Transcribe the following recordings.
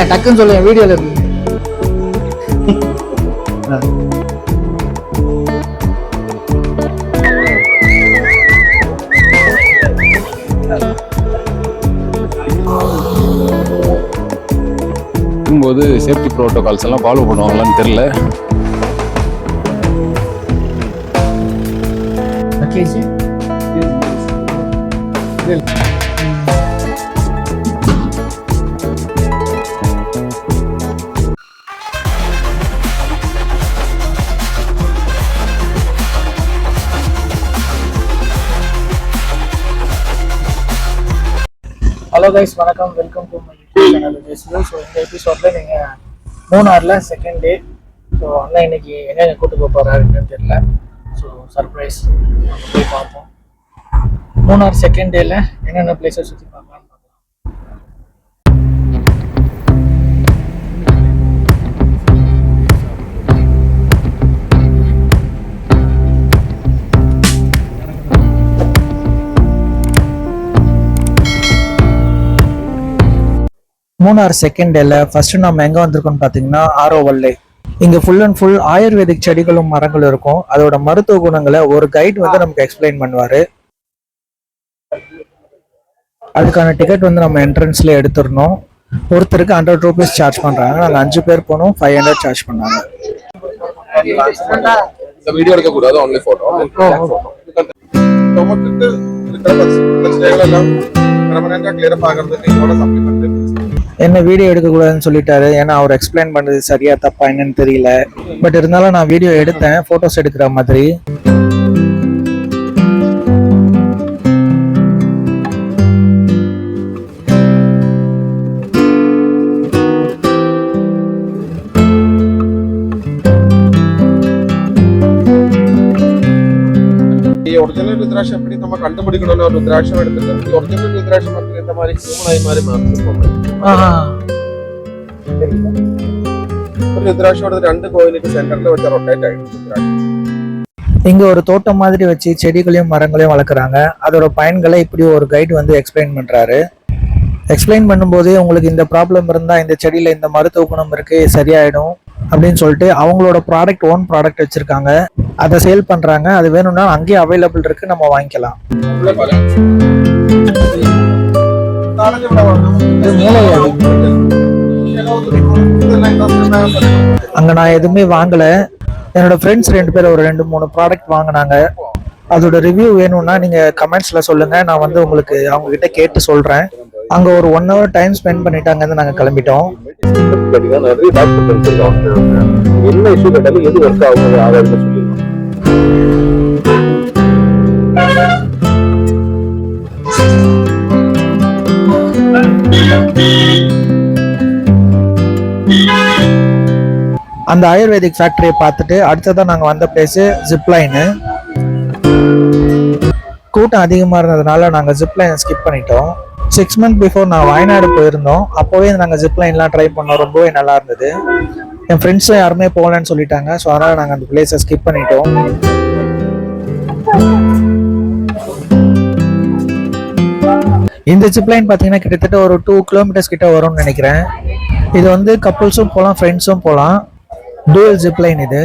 டக்குன்னு சொல்லுங்க வீடியோல இருக்கு. போது சேஃப்டி ப்ரோட்டோகால்ஸ் எல்லாம் ஃபாலோ பண்ணுவாங்களான்னு தெரியல. ஹலோ கைஸ், வணக்கம். Welcome to my YouTube channel Jeslu. So இந்த எபிசோடில் நீங்கள் மூணாரில் செகண்ட் டே. ஸோ அண்ணன் இன்னைக்கு எங்கே கூட்டு போக போகிறாருன்னு தெரியல. ஸோ சர்ப்ரைஸ், நம்ம போய் பார்ப்போம். மூணார் செகண்ட் டேல என்னென்ன பிளேஸஸ் சுற்றி பார்க்கலான்னு பார்க்கலாம். மூணார் செகண்ட் டேல ஃபர்ஸ்ட் நம்ம எங்க வந்திருக்கோம்னு பாத்தீங்கன்னா ஆரோவல்லே. இங்க ஃபுல் அண்ட் ஃபுல் ஆயுர்வேதிக் செடிகளும் மரங்களும் இருக்கும். அதோட மருத்துவ குணங்களை ஒரு கைட் வந்து நமக்கு எக்ஸ்பிளைன் பண்ணுவாரு. அதுக்கான டிக்கெட் வந்து நம்ம என்ட்ரன்ஸ்ல எடுத்துடணும். ஒருத்தருக்கு 100 rupees சார்ஜ் பண்றாங்க. நாங்க 5 பேர் போனோம், 500 சார்ஜ் பண்ணாங்க. வீடியோ எடுக்க கூடாது, ஒன்லி போட்டோ. என்ன வீடியோ எடுக்க கூடாதுன்னு சொல்லிட்டாரு. ஏன்னா அவர் எக்ஸ்பிளைன் பண்ணது சரியா தப்பா என்னன்னு தெரியல. பட் இருந்தாலும் நான் வீடியோ எடுத்தேன், போட்டோஸ் எடுக்கிற மாதிரி. ஒரிஜினல் ருத்ராட்சம் எப்படி நம்ம கண்டுபிடிக்கணும்னு ஒரு ருத்ராட்சம் எடுத்துட்டு ஒரிஜினல் ருத்ராட்சம் மட்டும் இந்த மாதிரி ஹியூமனாய் மாதிரி மாத்திருப்போம். ஒரு ருத்ராட்சோட 2 கோயிலுக்கு சென்டர்ல வச்ச ரொட்டேட் ஆயிடுச்சு. இங்க ஒரு தோட்டம் மாதிரி வச்சு செடிகளையும் மரங்களையும் வளர்க்குறாங்க. அதோட பயன்களை இப்படி ஒரு கைடு வந்து எக்ஸ்பிளைன் பண்றாரு. எக்ஸ்பிளைன் பண்ணும்போதே உங்களுக்கு இந்த ப்ராப்ளம் இருந்தா இந்த செடியில இந்த மருத்துவ குணம் இருக்கு, சரியாயிடும் அப்படின்னு சொல்லிட்டு அவங்களோட ப்ராடக்ட், ஓன் ப்ராடக்ட் வச்சிருக்காங்க. அதை சேல் பண்றாங்க. அது வேணும்னா அங்கேயே அவைலபிள் இருக்கு, நம்ம வாங்கிக்கலாம். அங்க நான் எதுவுமே வாங்கல. என்னோட ஃப்ரெண்ட்ஸ் 2 பேர் ஒரு 2-3 ப்ராடக்ட் வாங்கினாங்க. அதோட ரிவ்யூ வேணும்னா நீங்க கமெண்ட்ஸ்ல சொல்லுங்க, நான் வந்து உங்களுக்கு அவங்க கிட்ட கேட்டு சொல்றேன். அங்க ஒரு 1 hour டைம் ஸ்பெண்ட் பண்ணிட்டாங்க. நாங்க கிளம்பிட்டோம். என்ன இஷ்யூ கேட்டாலும் எது ஒர்க் ஆகும் ஆகாதுன்னு சொல்லிடலாம். அந்த ஆயுர்வேதிக் ஃபேக்டரியை பார்த்துட்டு அடுத்ததான் நாங்கள் வந்த பிளேஸ் ஜிப்லைனு. கூட்டம் அதிகமாக இருந்ததுனால நாங்கள் ஜிப்லைனை ஸ்கிப் பண்ணிட்டோம். 6 months பிஃபோர் நான் வயநாடு போயிருந்தோம். அப்போவே நாங்கள் ஜிப்லைன்லாம் ட்ரை பண்ணோம். ரொம்பவே நல்லா இருந்தது. என் ஃப்ரெண்ட்ஸும் யாருமே போகலன்னு சொல்லிட்டாங்க. ஸோ அதனால் நாங்கள் அந்த பிளேஸை ஸ்கிப் பண்ணிட்டோம். இந்த ஜிப்லைன் பார்த்தீங்கன்னா கிட்டத்தட்ட ஒரு 2 kilometers கிட்ட வரும்னு நினைக்கிறேன். இது வந்து கப்புள்ஸும் போகலாம், ஃப்ரெண்ட்ஸும் போகலாம். டூயல் ஜிப்லைன் இது.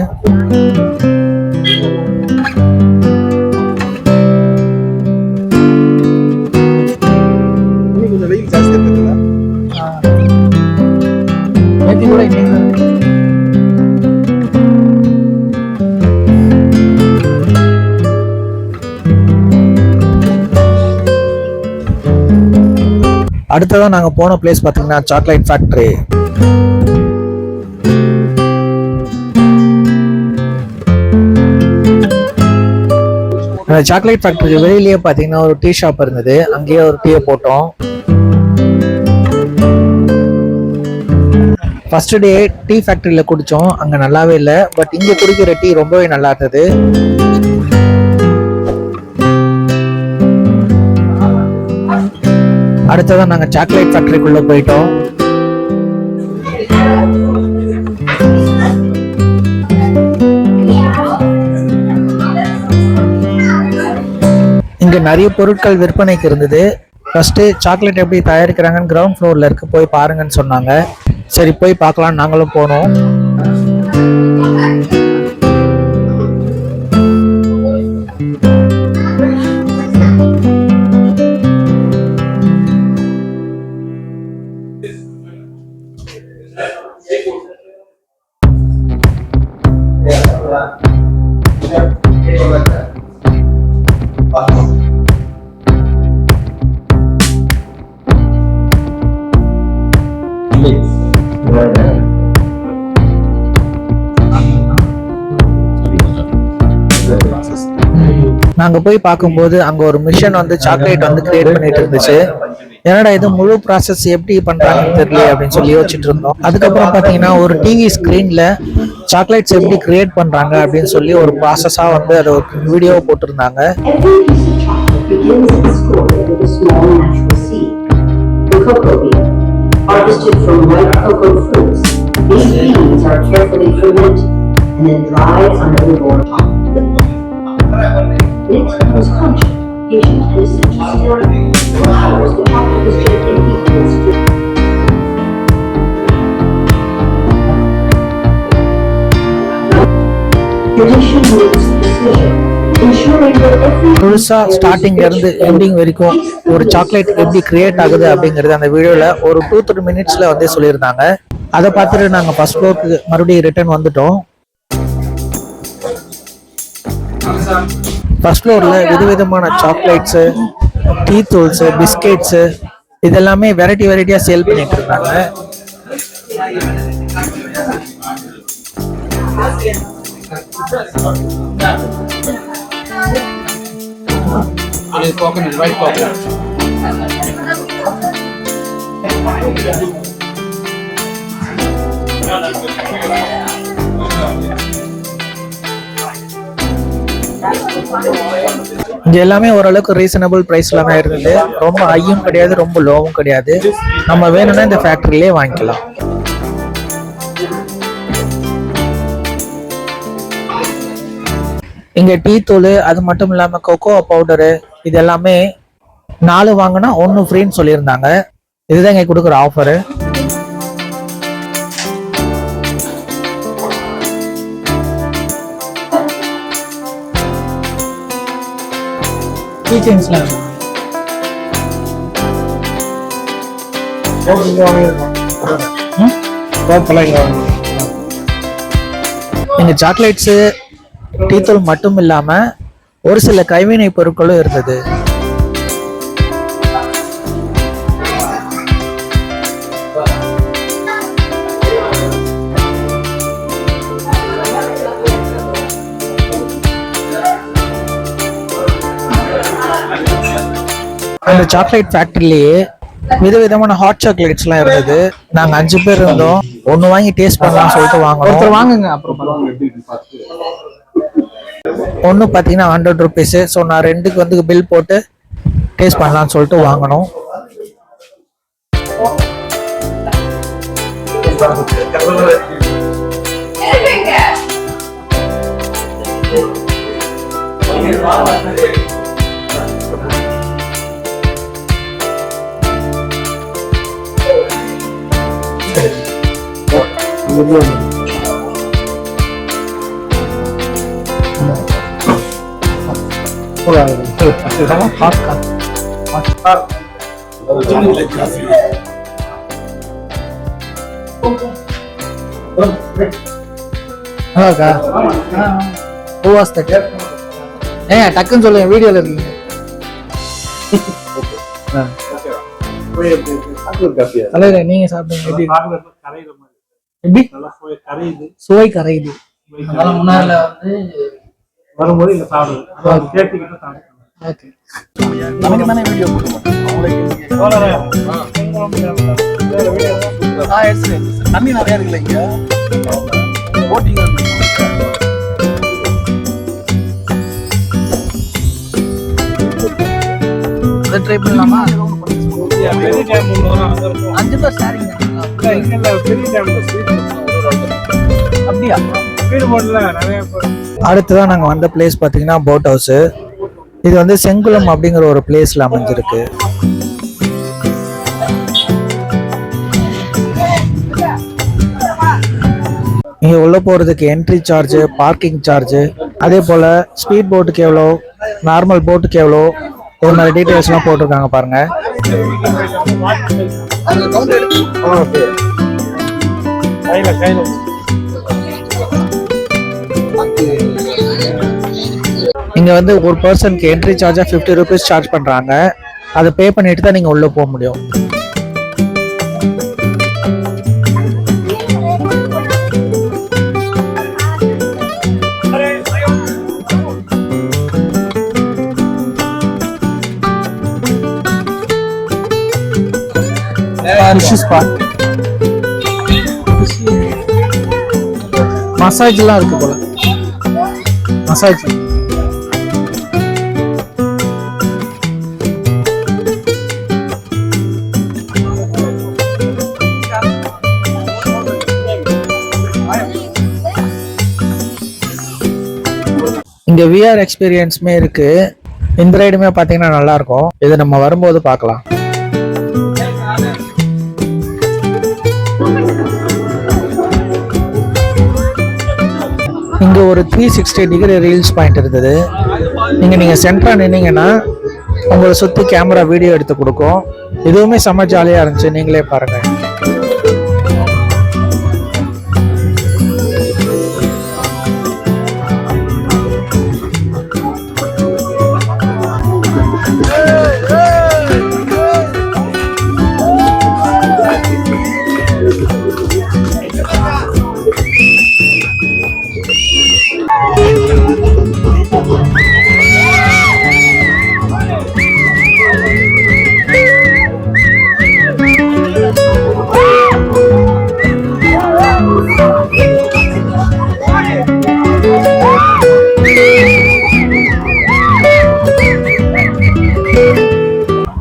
அடுத்ததான் நாங்க போன பிளேஸ் பாத்தீங்கன்னா சாக்லேட் ஃபேக்டரி. அந்த சாக்லேட் ஃபேக்டரி வெளியிலேயே பாத்தீங்கன்னா ஒரு டீ ஷாப் இருந்தது. அங்கேயே ஒரு டீயை போட்டோம். ஃபர்ஸ்ட் டே டீ ஃபேக்டரியில் குடித்தோம், அங்கே நல்லாவே இல்லை. பட் இங்கே குடிக்கிற டீ ரொம்பவே நல்லா இருந்தது. அடுத்ததான் நாங்கள் சாக்லேட் ஃபேக்டரிக்குள்ளே போயிட்டோம். இங்கே நிறைய பொருட்கள் விற்பனைக்கு இருந்தது. ஃபர்ஸ்ட்டு சாக்லேட் எப்படி தயாரிக்கிறாங்கன்னு கிரவுண்ட் ஃப்ளோரில் இருக்க போய் பாருங்கன்னு சொன்னாங்க. சரி போய் பார்க்கலான்னு நாங்களும் போனோம். நாங்க போய் பார்க்கும்போது அங்க ஒரு மிஷின் வந்து சாக்லேட் வந்து கிரியேட் பண்ணிட்டு இருந்துச்சு. என்னடா இது முழு ப்ராசஸ் எப்படி பண்றாங்கன்னு தெரியல அப்படின்னு சொல்லி யோசிச்சுட்டு இருந்தோம். அதுக்கப்புறம் பாத்தீங்கன்னா ஒரு டிவி ஸ்கிரீன்ல சாக்லேட்ஸ் எப்படி கிரியேட் பண்றாங்க அப்படின்னு சொல்லி ஒரு ப்ராசஸா வந்து அதை ஒரு வீடியோ போட்டிருந்தாங்க. முழுசா ஸ்டார்டிங்ல இருந்து எண்டிங் வரைக்கும் ஒரு சாக்லேட் எப்படி கிரியேட் ஆகுது அப்படிங்கறது அந்த வீடியோல ஒரு 2-3 மினிட்ஸ்ல வந்து சொல்லியிருந்தாங்க. அதை பார்த்துட்டு நாங்க ஃபர்ஸ்ட் ஃப்ளோருக்கு மறுபடியும் ரிட்டர்ன் வந்துட்டோம். ஃபர்ஸ்ட் ஃப்ளோர்ல விதவிதமான சாக்லேட்ஸ், டீ தூள்ஸ், பிஸ்கெட்ஸ் இதெல்லாமே வெரைட்டியா சேல் பண்ணிட்டு இருந்தாங்க. இங்க எல்லாமே ஓரளவுக்கு ரீசனபிள் பிரைஸ்ல தான் இருந்தது. ரொம்ப ஹையும் கிடையாது, ரொம்ப லோவும் கிடையாது. நம்ம வேணும்னா இந்த ஃபேக்டரியிலே வாங்கிக்கலாம். இங்க டீ தூள், அது மட்டும் இல்லாம கொக்கோ பவுடரு, இது எல்லாமே 4 வாங்கினா 1 ஃப்ரீன்னு சொல்லியிருந்தாங்க. இதுதான் இங்க கொடுக்குற ஆஃபரு. இங்க சாக்லேட்ஸ், டீ தூள் மட்டும் இல்லாம ஒரு சில கைவினை பொருட்களும் இருந்தது. அந்த சாக்லேட் ஃபேக்டரியிலேயே விதவிதமான ஹாட் சாக்லேட்ஸ் எல்லாம் இருந்தது. நாங்க 5 பேர் இருந்தோம். ஒன்னு வாங்கி டேஸ்ட் பண்ணலாம்னு சொல்லிட்டு வாங்கணும். ஒருத்தர் வாங்குங்க. அப்புறம் ஒன்னு பாத்தீங்கன்னா 100 ருபீஸ். ஸோ நான் 2க்கு வந்து பில் போட்டு டேஸ்ட் பண்ணலாம்னு சொல்லிட்டு வாங்கணும். டக்குன்னு சொல்லுங்க, வீடியோல இருக்கீங்க. நீங்க சாப்பிடுங்க. எப்படி சுவை கரையுது. முன்னால வந்து வரும்போது இங்க சாப்பிடுது கேட்டுக்கிட்டு சாப்பிடுங்க. நமக்கு தானே வீடியோ போடுவோம். தண்ணி நிறைய இருக்குல்ல இங்க போட்டிங் அதை ட்ரை பண்ணலாமா? 5 பேர் ஷேரிங் அப்படியா? அடுத்ததான் நாங்கள் வந்த பிளேஸ் பார்த்தீங்கன்னா போட் ஹவுஸு. இது வந்து செங்குளம் அப்படிங்கிற ஒரு பிளேஸில் அமைஞ்சிருக்கு. இங்கே உள்ளே போகிறதுக்கு என்ட்ரி சார்ஜு, பார்க்கிங் சார்ஜு, அதே போல் ஸ்பீட் போட்டுக்கு எவ்வளோ, நார்மல் போட்டுக்கு எவ்வளோ, ஒரு மாதிரி டீட்டெயில்ஸ்லாம் போட்டிருக்காங்க பாருங்க. இங்கே வந்து ஒரு பர்சனுக்கு என்ட்ரி சார்ஜாக 50 rupees சார்ஜ் பண்ணுறாங்க. அதை பே பண்ணிட்டு தான் நீங்கள் உள்ளே போக முடியும். மசாஜ்லாம் இருக்கு போல. மசாஜ் இங்க விஆர் எக்ஸ்பீரியன்ஸுமே இருக்கு. இந்த ரைடுமே பாத்தீங்கன்னா நல்லா இருக்கும். இதை நம்ம வரும்போது பார்க்கலாம். இங்க ஒரு 360 டிகிரி ரீல்ஸ் பாயிண்ட் இருந்தது. நீங்க சென்டரா நின்னீங்கன்னா உங்களை சுத்தி கேமரா வீடியோ எடுத்து கொடுக்கும். இதுவுமே செம்ம ஜாலியா இருந்துச்சு. நீங்களே பாருங்க.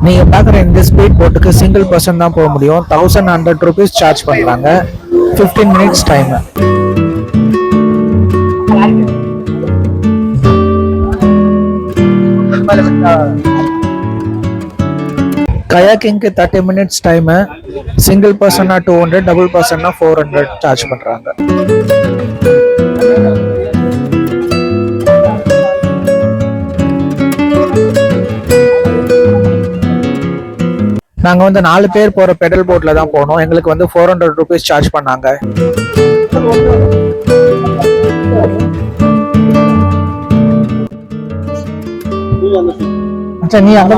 நீங்க பாக்குற இந்த ஸ்பீட் போட்டுக்கு சிங்கிள் பர்சன் தான் போக முடியும். 1100 rupees சார்ஜ் பண்றாங்க. 15 minutes டைம். கயாக்கிங்க்கு 30 minutes டைம். சிங்கிள் பர்சனா 200, டபுள் பர்சனா 400 சார்ஜ் பண்றாங்க. நாங்க வந்து 4 பேர் போற பெடல் போட்ல தான் போனோம். எங்களுக்கு வந்து 400 rupees சார்ஜ் பண்ணாங்க. நீ அங்க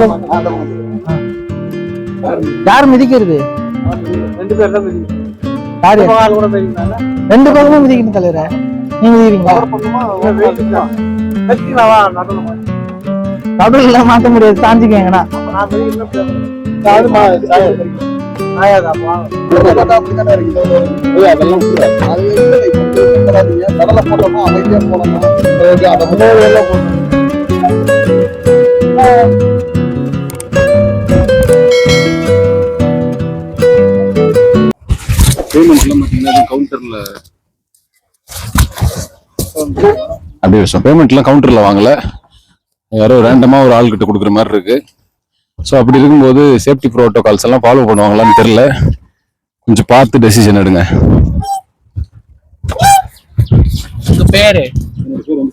யார் மிதிக்கிறது? 2 பேர் தான் மிதிக்கணும். 2 பேரும் மிதிக்கணும் தலைவர. நீங்க மிதிக்கிறீங்களா? நடுவுல மாட்ட முடியாது. சாஞ்சிக்கங்கண்ணா. பேமெண்ட்லாம் கவுண்டர்ல வாங்கல, யாரோ ரேண்டமா ஒரு ஆள் கிட்ட கொடுக்குற மாதிரி இருக்கு. ஸோ அப்படி இருக்கும்போது சேஃப்டி ப்ரோட்டோகால்ஸ் எல்லாம் ஃபாலோ பண்ணுவாங்களான்னு தெரியல. கொஞ்சம் பார்த்து டெசிஷன் எடுங்க. உங்க பேரு?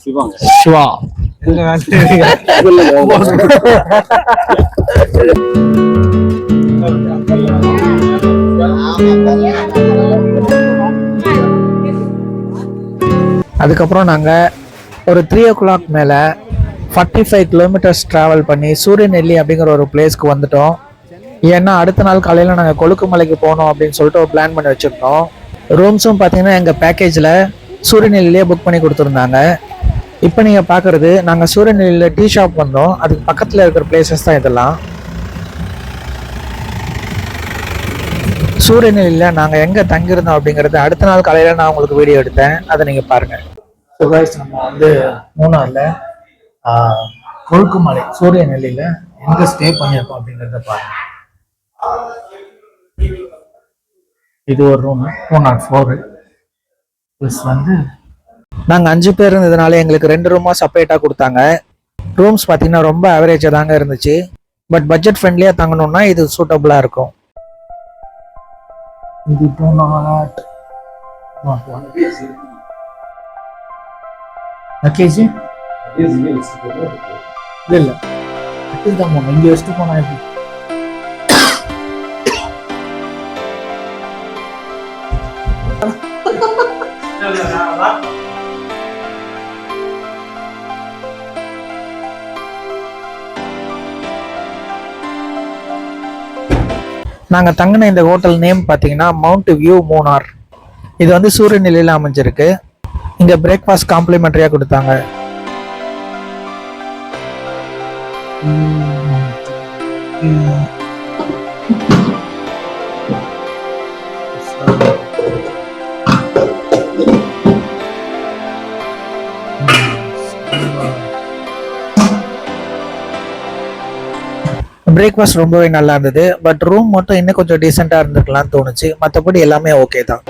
சிவாங்க. சிவா. அதுக்கப்புறம் நாங்க ஒரு 3 o'clock மேல 45 kilometers டிராவல் பண்ணி சூரியநெல்லி அப்படிங்கிற ஒரு பிளேஸ்க்கு வந்துட்டோம். ஏன்னா அடுத்த நாள் காலையில் நாங்கள் கொழுக்குமலைக்கு போகணும் அப்படின்னு சொல்லிட்டு ஒரு பிளான் பண்ணி வச்சுருந்தோம். ரூம்ஸும் பார்த்தீங்கன்னா எங்கள் பேக்கேஜில் சூரியநெல்லியிலே புக் பண்ணி கொடுத்துருந்தாங்க. இப்போ நீங்கள் பார்க்குறது நாங்கள் சூரியநெல்லியில் டீ ஷாப் வந்தோம். அதுக்கு பக்கத்தில் இருக்கிற பிளேசஸ் தான் இதெல்லாம். சூரியநிலையில் நாங்கள் எங்கே தங்கியிருந்தோம் அப்படிங்கிறது அடுத்த நாள் காலையில் நான் உங்களுக்கு வீடியோ எடுத்தேன், அதை நீங்கள் பாருங்கள். ஸோ கைஸ், நம்ம வந்து மூணாரில் கொழுக்குமலை சூரியநிலையில் எங்கே ஸ்டே பண்ணியிருக்கோம் அப்படிங்கிறத பாருங்கள். இது ஒரு ரூம் 204 ப்ளஸ் வந்து நாங்கள் 5 பேர் இருந்ததுனால எங்களுக்கு 2 ரூமாக செப்பரேட்டாக கொடுத்தாங்க. ரூம்ஸ் பார்த்தீங்கன்னா ரொம்ப ஆவரேஜாக தாங்க இருந்துச்சு. பட் பட்ஜெட் ஃப்ரெண்ட்லியாக தங்கணும்னா இது சூட்டபுளாக இருக்கும். இது 201 லக்கேஜ் இல்லை இதுதான் போனோம். இங்கே வச்சுட்டு போனா எப்படி? நாங்கள் தங்கின இந்த ஹோட்டல் நேம் பார்த்தீங்கன்னா மவுண்ட் வியூ மூணார். இது வந்து சூரியநிலையில் அமைஞ்சிருக்கு. இங்கே பிரேக்ஃபாஸ்ட் காம்ப்ளிமெண்ட்ரியாக கொடுத்தாங்க. பிரேக்ஃபாஸ்ட் ரொம்பவே நல்லா இருந்தது. பட் ரூம் மட்டும் இன்னும் கொஞ்சம் டீசெண்டாக இருந்திருக்கலாம்னு தோணுச்சு. மற்றபடி எல்லாமே ஓகே தான்.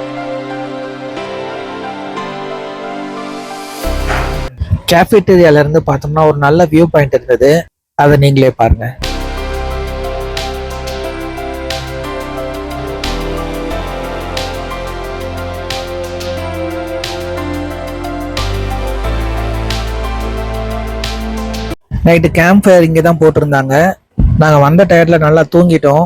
கேஃபேட்டீரியால இருந்து பார்த்தோம்னா ஒரு நல்ல வியூ பாயிண்ட் இருந்தது, அதை நீங்களே பாருங்க. நைட்டு கேம்ப் ஃபயர் இங்கே தான் போட்டிருந்தாங்க. நாங்கள் வந்த டயர்ல நல்லா தூங்கிட்டோம்.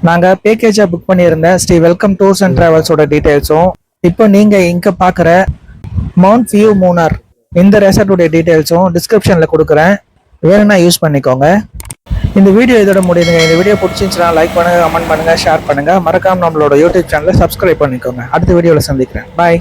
நாங்கள் பேக்கேஜாக புக் பண்ணியிருந்த ஸ்ரீ வெல்கம் டூர்ஸ் அண்ட் டிராவல்ஸோட டீட்டெயில்ஸும் இப்போ நீங்கள் இங்கே பார்க்குற மவுண்ட் வியூ மூணார் இந்த ரெசார்ட்டுடைய டீட்டெயில்ஸும் டிஸ்கிரிப்ஷனில் கொடுக்குறேன், வேணும்னா யூஸ் பண்ணிக்கோங்க. இந்த வீடியோ இதோட முடியுதுங்க. இந்த வீடியோ பிடிச்சிருந்துச்சுன்னா லைக் பண்ணுங்கள், கமெண்ட் பண்ணுங்கள், ஷேர் பண்ணுங்கள். மறக்காமல் நம்மளோட யூடியூப் சேனலை சப்ஸ்கிரைப் பண்ணிக்கோங்க. அடுத்த வீடியோவில் சந்திக்கிறேன். பாய்.